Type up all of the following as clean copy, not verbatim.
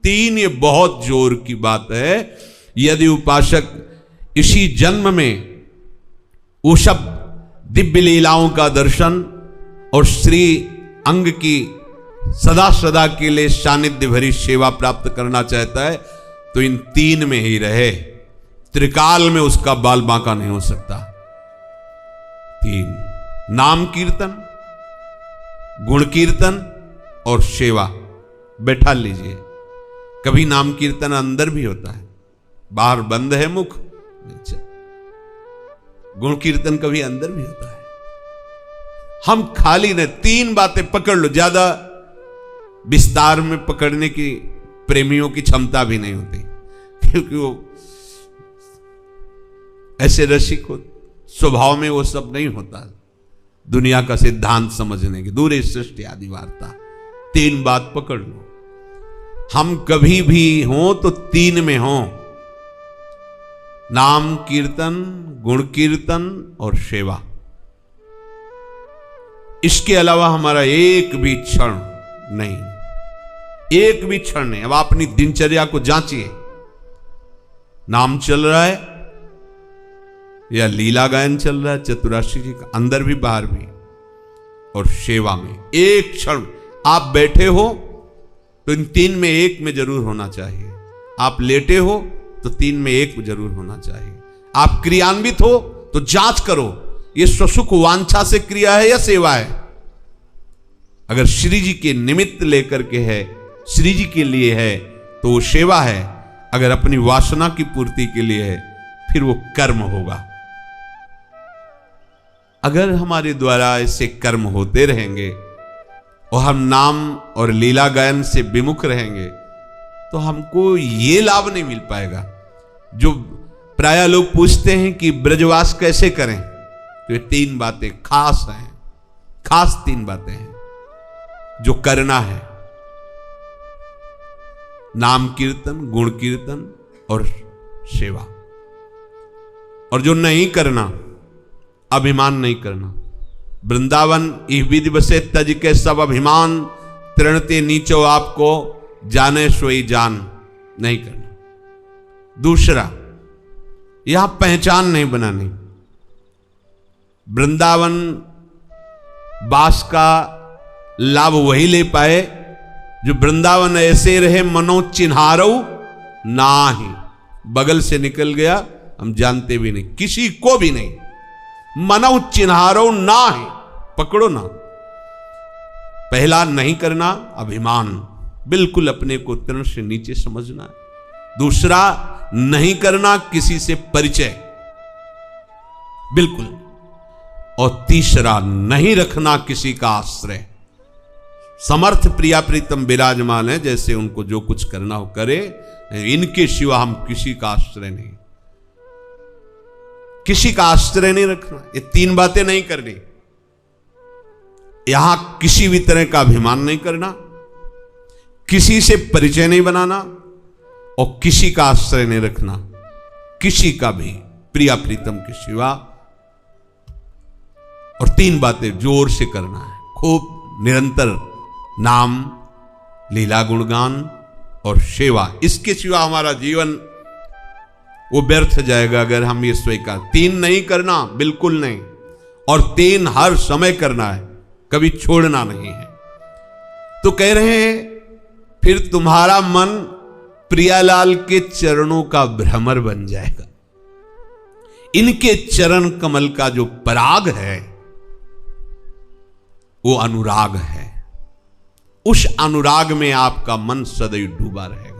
तीन ये बहुत जोर की बात है। यदि उपासक इसी जन्म में वो सब दिव्य लीलाओं का दर्शन और श्री अंग की सदा सदा के लिए सानिध्य भरी सेवा प्राप्त करना चाहता है तो इन तीन में ही रहे। त्रिकाल में उसका बाल बांका नहीं हो सकता। तीन, नाम कीर्तन, गुण कीर्तन और सेवा। बैठा लीजिए। कभी नाम कीर्तन अंदर भी होता है, बाहर बंद है मुख। गुण कीर्तन कभी अंदर भी होता है। हम खाली ने तीन बातें पकड़ लो। ज्यादा विस्तार में पकड़ने की प्रेमियों की क्षमता भी नहीं होती, क्योंकि वो ऐसे रसिक हो, स्वभाव में वो सब नहीं होता। दुनिया का सिद्धांत समझने की दूर सृष्टि आदि वार्ता। तीन बात पकड़ लो। हम कभी भी हों तो तीन में हों, नाम कीर्तन, गुण कीर्तन और सेवा। इसके अलावा हमारा एक भी क्षण नहीं, एक भी क्षण नहीं। अब अपनी दिनचर्या को जांचिए। नाम चल रहा है या लीला गायन चल रहा है चतुराशी जी का, अंदर भी बाहर भी, और सेवा में एक क्षण आप बैठे हो तो इन तीन में एक में जरूर होना चाहिए। आप लेटे हो तो तीन में एक में जरूर होना चाहिए। आप क्रियान्वित हो तो जांच करो ये स्वसुख वांछा से क्रिया है या सेवा है। अगर श्री जी के निमित्त लेकर के है, श्री जी के लिए है, तो वो सेवा है। अगर अपनी वासना की पूर्ति के लिए है फिर वो कर्म होगा। अगर हमारे द्वारा ऐसे कर्म होते रहेंगे और हम नाम और लीला गायन से विमुख रहेंगे तो हमको ये लाभ नहीं मिल पाएगा। जो प्रायः लोग पूछते हैं कि ब्रजवास कैसे करें, तो ये तीन बातें खास हैं, खास तीन बातें हैं जो करना है। नाम कीर्तन, गुण कीर्तन और सेवा। और जो नहीं करना, अभिमान नहीं करना। वृंदावन इह विधि बसे तज के सब अभिमान, तृणते नीचो आपको जाने सोई जान। नहीं करना। दूसरा, यहां पहचान नहीं बनानी। वृंदावन वास का लाभ वही ले पाए जो वृंदावन ऐसे रहे मनो चिन्हारो नाही। बगल से निकल गया हम जानते भी नहीं, किसी को भी नहीं। मनो चिन्हारो ना है, पकड़ो ना। पहला नहीं करना, अभिमान, बिल्कुल अपने को तृण से नीचे समझना। दूसरा, नहीं करना किसी से परिचय, बिल्कुल। और तीसरा, नहीं रखना किसी का आश्रय। समर्थ प्रिया प्रीतम विराजमान है, जैसे उनको जो कुछ करना हो करे, इनके सिवा हम किसी का आश्रय नहीं, किसी का आश्रय नहीं रखना। ये तीन बातें नहीं करनी। यहां किसी भी तरह का अभिमान नहीं करना, किसी से परिचय नहीं बनाना और किसी का आश्रय नहीं रखना, किसी का भी, प्रिया प्रीतम के सिवा। और तीन बातें जोर से करना है, खूब निरंतर। नाम, लीला गुणगान और सेवा। इसके सिवा हमारा जीवन वो व्यर्थ जाएगा अगर हम ये स्वीकार। तीन नहीं करना, बिल्कुल नहीं। और तीन हर समय करना है, कभी छोड़ना नहीं है। तो कह रहे हैं फिर तुम्हारा मन प्रियालाल के चरणों का भ्रमर बन जाएगा। इनके चरण कमल का जो पराग है वो अनुराग है। उस अनुराग में आपका मन सदैव डूबा रहेगा।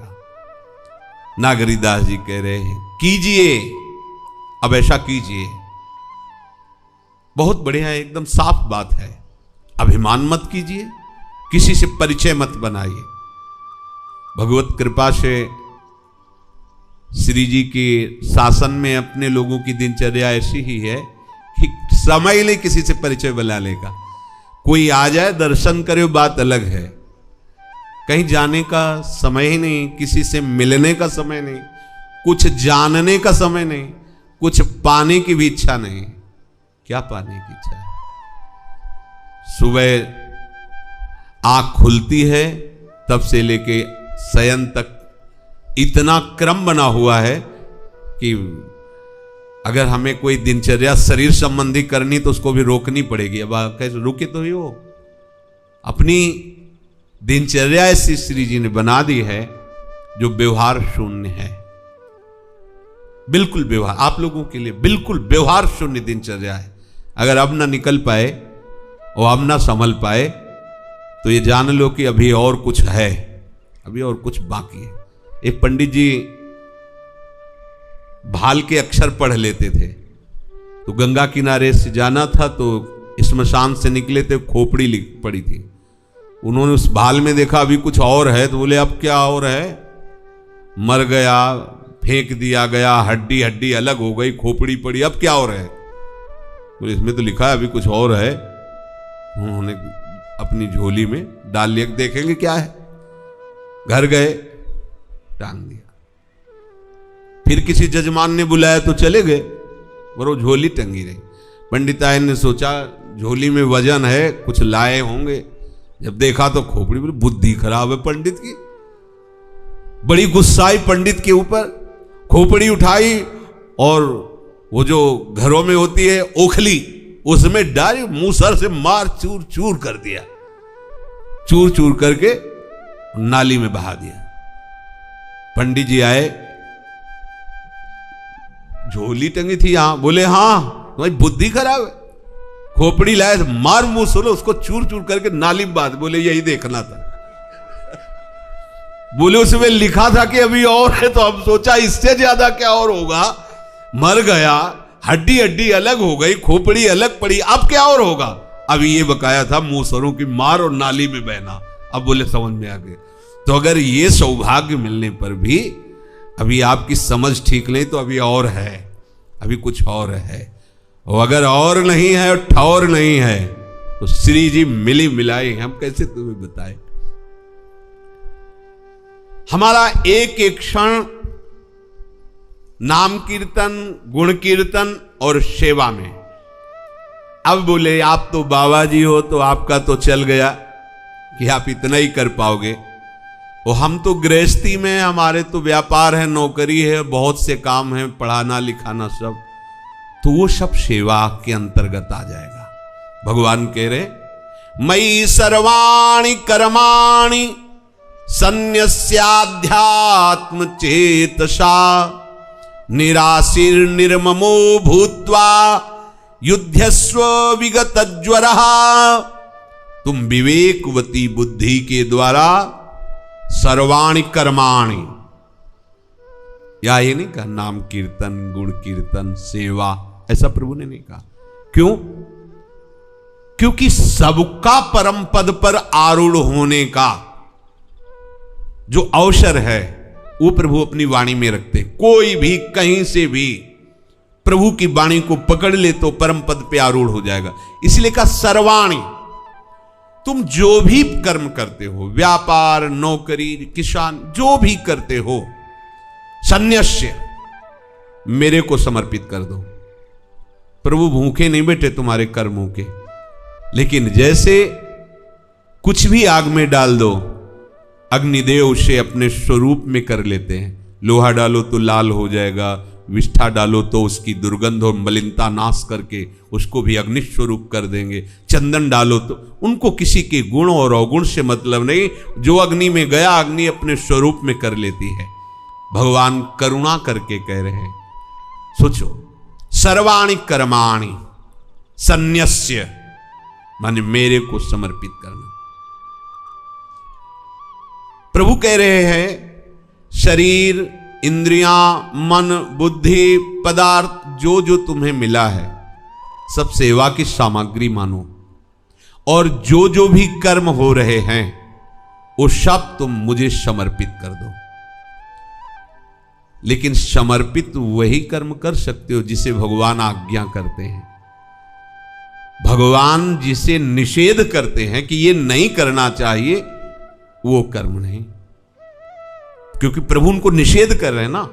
नागरीदास जी कह रहे हैं कीजिए, अब ऐसा कीजिए। बहुत बढ़िया है, एकदम साफ बात है। अभिमान मत कीजिए, किसी से परिचय मत बनाइए। भगवत कृपा से श्री जी के शासन में अपने लोगों की दिनचर्या ऐसी ही है कि समय ले किसी से परिचय बना लेगा। कोई आ जाए, दर्शन करे, बात अलग है। कहीं जाने का समय ही नहीं, किसी से मिलने का समय नहीं, कुछ जानने का समय नहीं, कुछ पाने की भी इच्छा नहीं। क्या पाने की इच्छा है? सुबह आंख खुलती है तब से लेके शयन तक इतना क्रम बना हुआ है कि अगर हमें कोई दिनचर्या शरीर संबंधी करनी तो उसको भी रोकनी पड़ेगी। अब कैसे रुके तो ही हो। अपनी दिनचर्या ऐसी श्री जी ने बना दी है जो व्यवहार शून्य है, बिल्कुल व्यवहार, आप लोगों के लिए बिल्कुल व्यवहार शून्य दिनचर्या है। अगर अब ना निकल पाए और अब ना संभल पाए तो ये जान लो कि अभी और कुछ है, अभी और कुछ बाकी है। एक पंडित जी भाल के अक्षर पढ़ लेते थे, तो गंगा किनारे से जाना था तो श्मशान से निकले थे, खोपड़ी लिख पड़ी थी। उन्होंने उस भाल में देखा अभी कुछ और है, तो बोले अब क्या और है? मर गया, फेंक दिया गया, हड्डी हड्डी अलग हो गई, खोपड़ी पड़ी, अब क्या और है? बोले इसमें तो लिखा है अभी कुछ और है। उन्होंने अपनी झोली में डाल लिया, देखेंगे क्या है। घर गए, टांग दिया। फिर किसी जजमान ने बुलाया तो चले गए, और वो झोली टंगी रही। पंडितायन ने सोचा झोली में वजन है, कुछ लाए होंगे। जब देखा तो खोपड़ी, बोले बुद्धि खराब है पंडित की। बड़ी गुस्साई पंडित के ऊपर, खोपड़ी उठाई और वो जो घरों में होती है ओखली, उसमें डाली, मूसर से मार चूर चूर कर दिया, चूर चूर करके नाली में बहा दिया। पंडित जी आए, झोली टंगी थी यहां, बोले हाँ तुम्हारी बुद्धि खराब है, खोपड़ी लाए, मार मूसर उसको चूर चूर करके नाली में बहा। बोले यही देखना था। बोले उसमें लिखा था कि अभी और है, तो हम सोचा इससे ज्यादा क्या और होगा। मर गया, हड्डी हड्डी अलग हो गई, खोपड़ी अलग पड़ी, अब क्या और होगा? अभी ये बकाया था मूसरों की मार और नाली में बहना। अब बोले समझ में आ गए। तो अगर ये सौभाग्य मिलने पर भी अभी आपकी समझ ठीक नहीं, तो अभी और है, अभी कुछ और है। और अगर और नहीं है और ठौर नहीं है तो श्री जी मिली मिलाई, हम कैसे तुम्हें बताएं। हमारा एक एक क्षण नाम कीर्तन, गुण कीर्तन और सेवा में। अब बोले आप तो बाबा जी हो, तो आपका तो चल गया कि आप इतना ही कर पाओगे। और हम तो गृहस्थी में, हमारे तो व्यापार है, नौकरी है, बहुत से काम है, पढ़ाना लिखाना सब, तो वो सब सेवा के अंतर्गत आ जाएगा। भगवान कह रहे मयि सर्वाणि कर्माणि सन्न्यस्याध्यात्म चेतसा निराशीर निर्ममो भूत्वा युध्यस्व विगतज्वरः। तुम विवेकवती बुद्धि के द्वारा सर्वाणि कर्माणि, या ये नहीं कहा नाम कीर्तन, गुण कीर्तन, सेवा, ऐसा प्रभु ने नहीं कहा। क्यों? क्योंकि सबका परम पद पर आरूढ़ होने का जो अवसर है वो प्रभु अपनी वाणी में रखते। कोई भी कहीं से भी प्रभु की वाणी को पकड़ ले तो परम पद पे आरूढ़ हो जाएगा। इसलिए कहा सर्वाणी, तुम जो भी कर्म करते हो, व्यापार, नौकरी, किसान, जो भी करते हो, सन्न्यस्य, मेरे को समर्पित कर दो। प्रभु भूखे नहीं बैठे तुम्हारे कर्मों के, लेकिन जैसे कुछ भी आग में डाल दो, अग्निदेव उसे अपने स्वरूप में कर लेते हैं। लोहा डालो तो लाल हो जाएगा, विष्ठा डालो तो उसकी दुर्गंध और मलिनता नाश करके उसको भी अग्नि स्वरूप कर देंगे। चंदन डालो तो, उनको किसी के गुण और अवगुण से मतलब नहीं, जो अग्नि में गया अग्नि अपने स्वरूप में कर लेती है। भगवान करुणा करके कह रहे हैं, सोचो, सर्वाणि कर्माणि सन्न्यस्य, माने मेरे को समर्पित करना। प्रभु कह रहे हैं शरीर, इंद्रियां, मन, बुद्धि, पदार्थ, जो जो तुम्हें मिला है सब सेवा की सामग्री मानो, और जो जो भी कर्म हो रहे हैं वो सब तुम मुझे समर्पित कर दो। लेकिन समर्पित वही कर्म कर सकते हो जिसे भगवान आज्ञा करते हैं। भगवान जिसे निषेध करते हैं कि ये नहीं करना चाहिए, वो कर्म नहीं, क्योंकि प्रभु उनको निषेध कर रहे हैं ना।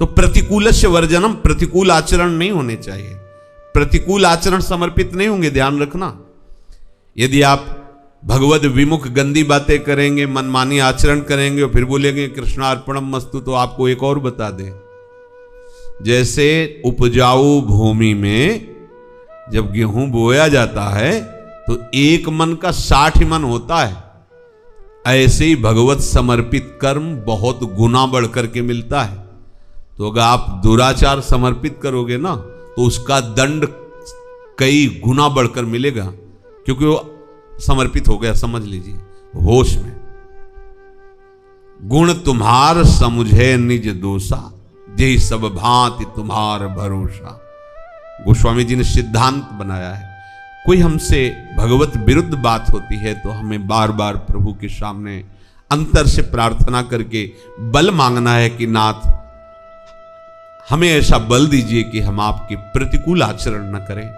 तो प्रतिकूलस्य वर्जनम, प्रतिकूल आचरण नहीं होने चाहिए। प्रतिकूल आचरण समर्पित नहीं होंगे, ध्यान रखना। यदि आप भगवद विमुख गंदी बातें करेंगे, मनमानी आचरण करेंगे और फिर बोलेंगे कृष्णार्पणम मस्तु, तो आपको एक और बता दें, जैसे उपजाऊ भूमि में जब गेहूं बोया जाता है तो 1 मन का 60 मन होता है, ऐसे ही भगवत समर्पित कर्म बहुत गुना बढ़ करके मिलता है। तो अगर आप दुराचार समर्पित करोगे ना तो उसका दंड कई गुना बढ़कर मिलेगा, क्योंकि वो समर्पित हो गया, समझ लीजिए, होश में। गुण तुम्हार समुझे निज दोषा, जे सब भांति तुम्हार भरोसा। गोस्वामी जी ने सिद्धांत बनाया है, कोई हमसे भगवत विरुद्ध बात होती है तो हमें बार बार प्रभु के सामने अंतर से प्रार्थना करके बल मांगना है कि नाथ हमें ऐसा बल दीजिए कि हम आपके प्रतिकूल आचरण न करें,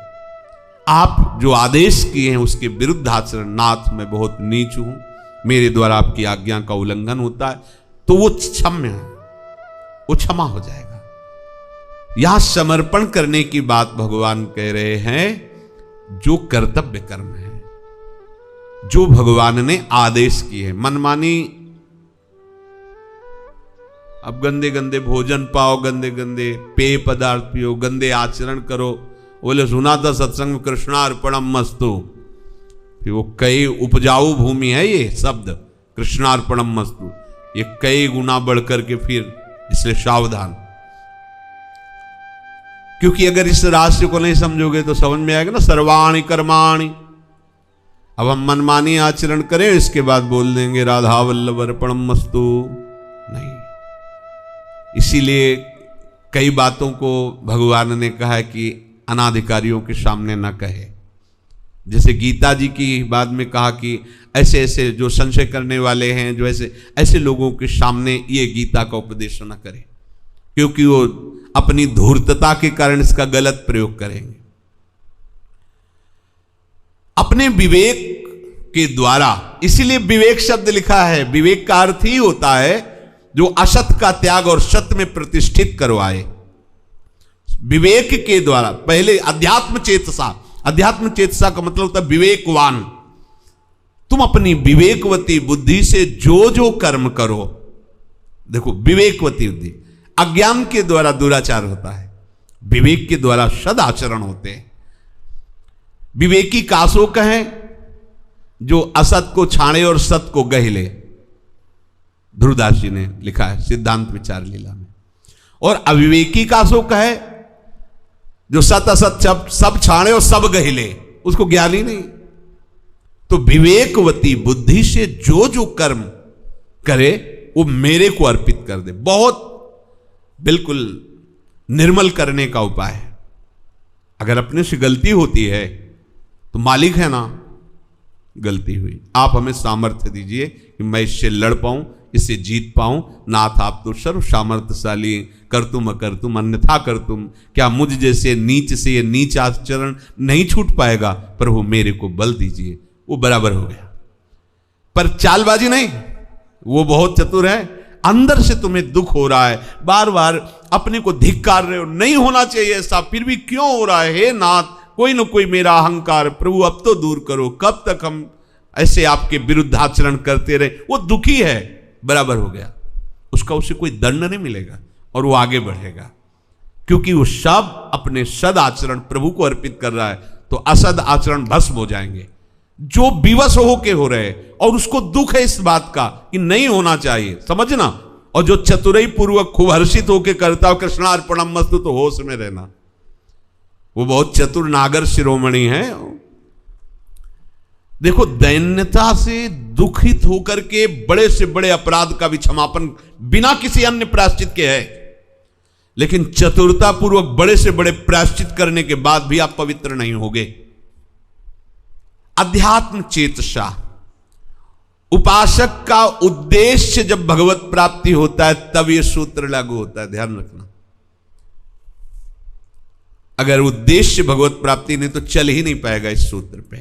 आप जो आदेश किए हैं उसके विरुद्ध आचरण, नाथ मैं बहुत नीच हूं, मेरे द्वारा आपकी आज्ञा का उल्लंघन होता है, तो वो क्षम्य है, वो क्षमा हो जाएगा। यहां समर्पण करने की बात भगवान कह रहे हैं, जो कर्तव्य कर्म है, जो भगवान ने आदेश किए हैं। मनमानी, अब गंदे गंदे भोजन पाओ, गंदे गंदे पेय पदार्थ पियो, गंदे आचरण करो, बोले सुना था सत्संग में कृष्णार्पणम मस्तु, फिर वो कई उपजाऊ भूमि है ये शब्द कृष्णार्पणम मस्तु, ये कई गुना बढ़कर के फिर, इसलिए सावधान, क्योंकि अगर इस रहस्य को नहीं समझोगे तो समझ में आएगा ना सर्वाणि कर्माणि। अब हम मनमानी आचरण करें, इसके बाद बोल देंगे राधा वल्लभ अर्पणम मस्तु, नहीं। इसीलिए कई बातों को भगवान ने कहा कि अनाधिकारियों के सामने न कहे। जैसे गीता जी की बाद में कहा कि ऐसे ऐसे जो संशय करने वाले हैं, जो ऐसे लोगों के सामने ये गीता का उपदेश न करें, क्योंकि वो अपनी धूर्तता के कारण इसका गलत प्रयोग करेंगे। अपने विवेक के द्वारा, इसीलिए विवेक शब्द लिखा है, विवेक का अर्थ ही होता है जो असत का त्याग और सत्य में प्रतिष्ठित करवाए। विवेक के द्वारा, पहले अध्यात्म चेतसा, अध्यात्म चेतसा का मतलब होता है विवेकवान। तुम अपनी विवेकवती बुद्धि से जो जो कर्म करो, देखो विवेकवती बुद्धि, अज्ञान के द्वारा दुराचार होता है, विवेक के द्वारा सदाचरण होते हैं। विवेकी कासो कहें जो असत को छाणे और सत को गह ले, ध्रुवदास जी ने लिखा है सिद्धांत विचार लीला में। और अविवेकी कासो कहे जो सत असत सब छाणे और सब गह ले, उसको ज्ञान ही नहीं। तो विवेकवती बुद्धि से जो जो कर्म करे वो मेरे को अर्पित कर दे, बहुत बिल्कुल निर्मल करने का उपाय है। अगर अपने से गलती होती है तो मालिक है ना, गलती हुई, आप हमें सामर्थ्य दीजिए कि मैं इससे लड़ पाऊं, इससे जीत पाऊं। नाथ आप तो सर्व सामर्थ्यशाली, कर तुम अकर तुम अन्यथा कर तुम, क्या मुझ जैसे नीच से ये नीच आचरण नहीं छूट पाएगा, प्रभु मेरे को बल दीजिए। वो बराबर हो गया, पर चालबाजी नहीं, वो बहुत चतुर है। अंदर से तुम्हें दुख हो रहा है, बार बार अपने को धिक्कार रहे हो, नहीं होना चाहिए ऐसा, फिर भी क्यों हो रहा है, हे नाथ कोई न कोई मेरा अहंकार प्रभु अब तो दूर करो, कब तक हम ऐसे आपके विरुद्ध आचरण करते रहे। वो दुखी है, बराबर हो गया, उसका उसे कोई दंड नहीं मिलेगा और वो आगे बढ़ेगा, क्योंकि वो सब अपने सद आचरण प्रभु को अर्पित कर रहा है। तो असद आचरण भस्म हो जाएंगे, जो विवश होके हो रहे, और उसको दुख है इस बात का कि नहीं होना चाहिए, समझना। और जो चतुराई पूर्वक खूब हर्षित होके करता हो कृष्णार्पणम मस्तु, तो होश में रहना, वो बहुत चतुर नागर शिरोमणि है। देखो दैन्यता से दुखित होकर के बड़े से बड़े अपराध का भी क्षमापन बिना किसी अन्य प्रायश्चित के है, लेकिन चतुरता पूर्वक बड़े से बड़े प्रायश्चित करने के बाद भी आप पवित्र नहीं होगे। अध्यात्म चेतसा, उपासक का उद्देश्य जब भगवत प्राप्ति होता है तब यह सूत्र लागू होता है, ध्यान रखना। अगर उद्देश्य भगवत प्राप्ति नहीं तो चल ही नहीं पाएगा इस सूत्र पे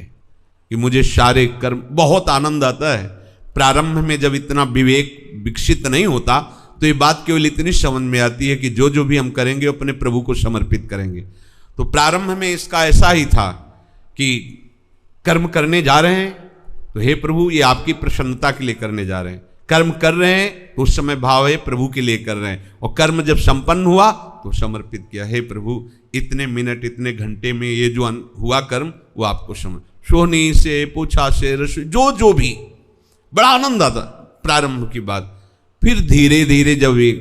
कि मुझे सारे कर्म, बहुत आनंद आता है प्रारंभ में जब इतना विवेक विकसित नहीं होता तो ये बात केवल इतनी समझ में आती है कि जो जो भी हम करेंगे अपने प्रभु को समर्पित करेंगे। तो प्रारंभ में इसका ऐसा ही था कि कर्म करने जा रहे हैं, तो हे प्रभु ये आपकी प्रसन्नता के लिए करने जा रहे हैं। कर्म कर रहे हैं तो उस समय भाव है प्रभु के लिए कर रहे हैं, और कर्म जब संपन्न हुआ तो समर्पित किया, हे प्रभु इतने मिनट इतने घंटे में ये जो हुआ कर्म वो आपको सोहनी से पोछा से रसोई जो भी, बड़ा आनंद आता प्रारंभ की बात। फिर धीरे धीरे जब ये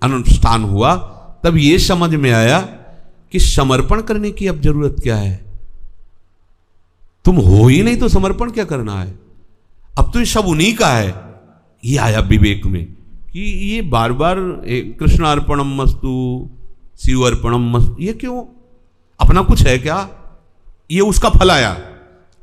अनुष्ठान हुआ तब ये समझ में आया कि समर्पण करने की अब जरूरत क्या है। तुम हो ही नहीं तो समर्पण क्या करना है, अब तो ये सब उन्हीं का है। ये आया विवेक में कि ये बार बार कृष्णार्पणम मस्तु शिव अर्पणम मस्तु, ये क्यों, अपना कुछ है क्या, ये उसका फल आया।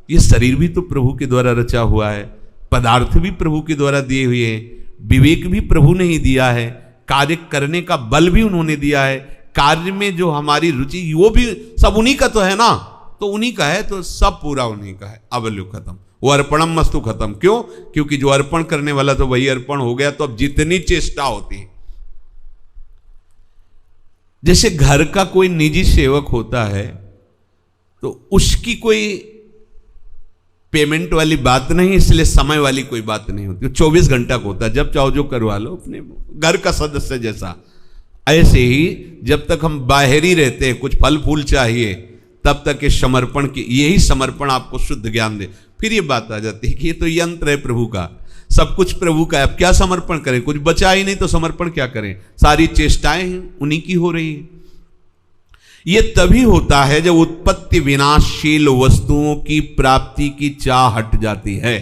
ये शरीर भी तो प्रभु के द्वारा रचा हुआ है, पदार्थ भी प्रभु के द्वारा दिए हुए हैं, विवेक भी प्रभु ने ही दिया है, कार्य करने का बल भी उन्होंने दिया है, कार्य में जो हमारी रुचि वो भी सब उन्हीं का तो है ना, तो उन्हीं का है तो सब पूरा उन्हीं का है। अब लो खत्म, वो अर्पणम मस्तु खत्म। क्यों? क्योंकि जो अर्पण करने वाला तो वही अर्पण हो गया। तो अब जितनी चेष्टा होती है, जैसे घर का कोई निजी सेवक होता है तो उसकी कोई पेमेंट वाली बात नहीं, इसलिए समय वाली कोई बात नहीं होती, 24 घंटा का होता है, जब चाहो जो करवा लो, अपने घर का सदस्य जैसा। ऐसे ही जब तक हम बाहर ही रहते हैं, कुछ फल फूल चाहिए, तब तक ये समर्पण की, यही समर्पण आपको शुद्ध ज्ञान दे। फिर ये बात आ जाती है कि ये तो यंत्र है प्रभु का, सब कुछ प्रभु का है, अब क्या समर्पण करें, कुछ बचा ही नहीं तो समर्पण क्या करें, सारी चेष्टाएं उन्हीं की हो रही है। ये तभी होता है जब उत्पत्ति विनाशशील वस्तुओं की प्राप्ति की चाह हट जाती है।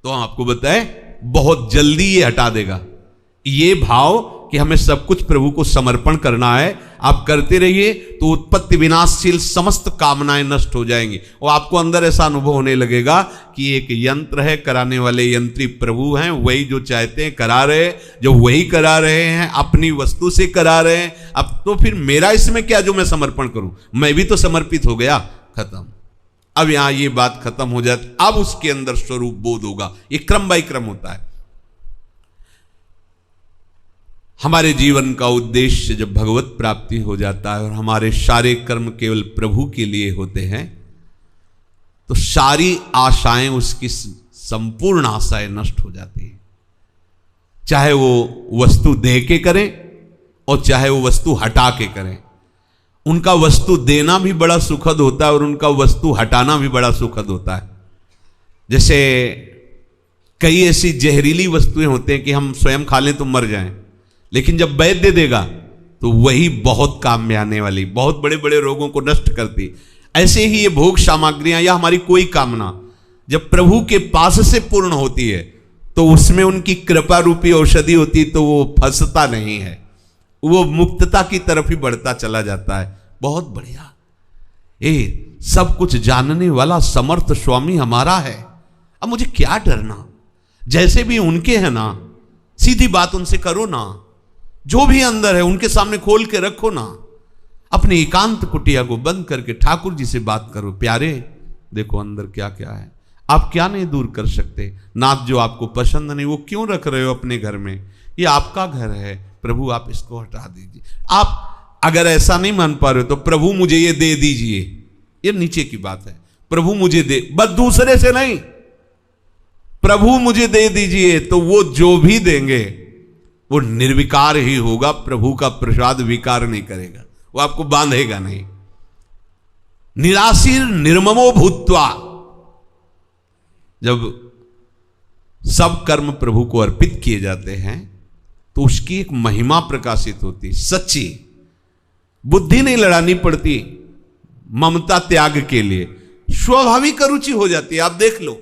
तो हम आपको बताएं बहुत जल्दी ये हटा देगा ये भाव कि हमें सब कुछ प्रभु को समर्पण करना है। आप करते रहिए तो उत्पत्ति विनाशशील समस्त कामनाएं नष्ट हो जाएंगी, और आपको अंदर ऐसा अनुभव होने लगेगा कि एक यंत्र है, कराने वाले यंत्री प्रभु हैं, वही जो चाहते हैं करा रहे हैं, जो वही करा रहे हैं, अपनी वस्तु से करा रहे हैं। अब तो फिर मेरा इसमें क्या जो मैं समर्पण करूं, मैं भी तो समर्पित हो गया, खत्म। अब यहां ये बात खत्म हो जाती, अब उसके अंदर स्वरूप बोध होगा। ये क्रम बाय क्रम होता है। हमारे जीवन का उद्देश्य जब भगवत प्राप्ति हो जाता है और हमारे सारे कर्म केवल प्रभु के लिए होते हैं, तो सारी आशाएं, उसकी संपूर्ण आशाएं नष्ट हो जाती हैं। चाहे वो वस्तु दे के करें और चाहे वो वस्तु हटा के करें। उनका वस्तु देना भी बड़ा सुखद होता है और उनका वस्तु हटाना भी बड़ा सुखद होता है। जैसे कई ऐसी जहरीली वस्तुएं होते हैं कि हम स्वयं खा लें तो मर जाएं, लेकिन जब वैद्य देगा तो वही बहुत काम में आने वाली, बहुत बड़े बड़े रोगों को नष्ट करती। ऐसे ही ये भोग सामग्रियां या हमारी कोई कामना जब प्रभु के पास से पूर्ण होती है तो उसमें उनकी कृपा रूपी औषधि होती है, तो वो फंसता नहीं है, वो मुक्तता की तरफ ही बढ़ता चला जाता है। बहुत बढ़िया, सब कुछ जानने वाला समर्थ स्वामी हमारा है, अब मुझे क्या डरना। जैसे भी उनके हैं ना, सीधी बात उनसे करो ना, जो भी अंदर है उनके सामने खोल के रखो ना, अपनी एकांत कुटिया को बंद करके ठाकुर जी से बात करो, प्यारे देखो अंदर क्या क्या है, आप क्या नहीं दूर कर सकते। नाथ जो आपको पसंद नहीं वो क्यों रख रहे हो अपने घर में, ये आपका घर है, प्रभु आप इसको हटा दीजिए। आप अगर ऐसा नहीं मान पा रहे हो तो प्रभु मुझे ये दे दीजिए, ये नीचे की बात है, प्रभु मुझे दे, बस दूसरे से नहीं, प्रभु मुझे दे दीजिए, तो वो जो भी देंगे वो निर्विकार ही होगा। प्रभु का प्रसाद विकार नहीं करेगा, वो आपको बांधेगा नहीं। निराशीर निर्ममो भूत्वा, जब सब कर्म प्रभु को अर्पित किए जाते हैं तो उसकी एक महिमा प्रकाशित होती, सच्ची बुद्धि नहीं लड़ानी पड़ती, ममता त्याग के लिए स्वाभाविक रुचि हो जाती है। आप देख लो,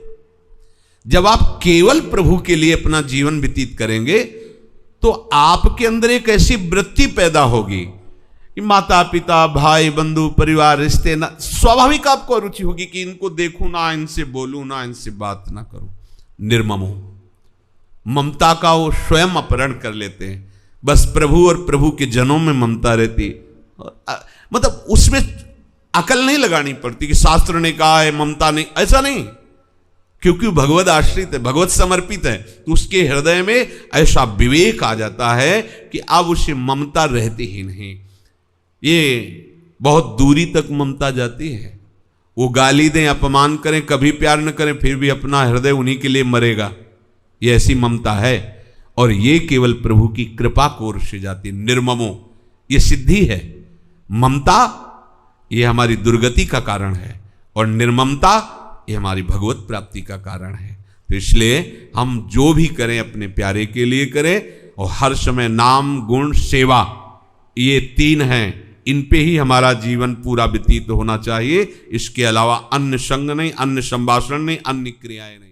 जब आप केवल प्रभु के लिए अपना जीवन व्यतीत करेंगे तो आपके अंदर एक ऐसी वृत्ति पैदा होगी कि माता पिता भाई बंधु परिवार रिश्ते ना, स्वाभाविक आपको रुचि होगी कि इनको देखूं ना, इनसे बोलूं ना, इनसे बात ना करूं। निर्ममो, ममता का वो स्वयं अपहरण कर लेते हैं, बस प्रभु और प्रभु के जनों में ममता रहती। मतलब उसमें अकल नहीं लगानी पड़ती कि शास्त्र ने कहा है ममता नहीं, ऐसा नहीं, क्योंकि भगवत आश्रित है, भगवत समर्पित है, तो उसके हृदय में ऐसा विवेक आ जाता है कि अब उसे ममता रहती ही नहीं। ये बहुत दूरी तक ममता जाती है, वो गाली दें, अपमान करें, कभी प्यार न करें, फिर भी अपना हृदय उन्हीं के लिए मरेगा। ये ऐसी ममता है, और ये केवल प्रभु की कृपा को ओर से जाती है। निर्ममो, ये सिद्धि है। ममता ये हमारी दुर्गति का कारण है, और निर्ममता ये हमारी भगवत प्राप्ति का कारण है। तो इसलिए हम जो भी करें अपने प्यारे के लिए करें, और हर समय नाम, गुण, सेवा, ये 3 हैं, इन पे ही हमारा जीवन पूरा व्यतीत होना चाहिए। इसके अलावा अन्य संग नहीं, अन्य संभाषण नहीं, अन्य क्रियाएं नहीं।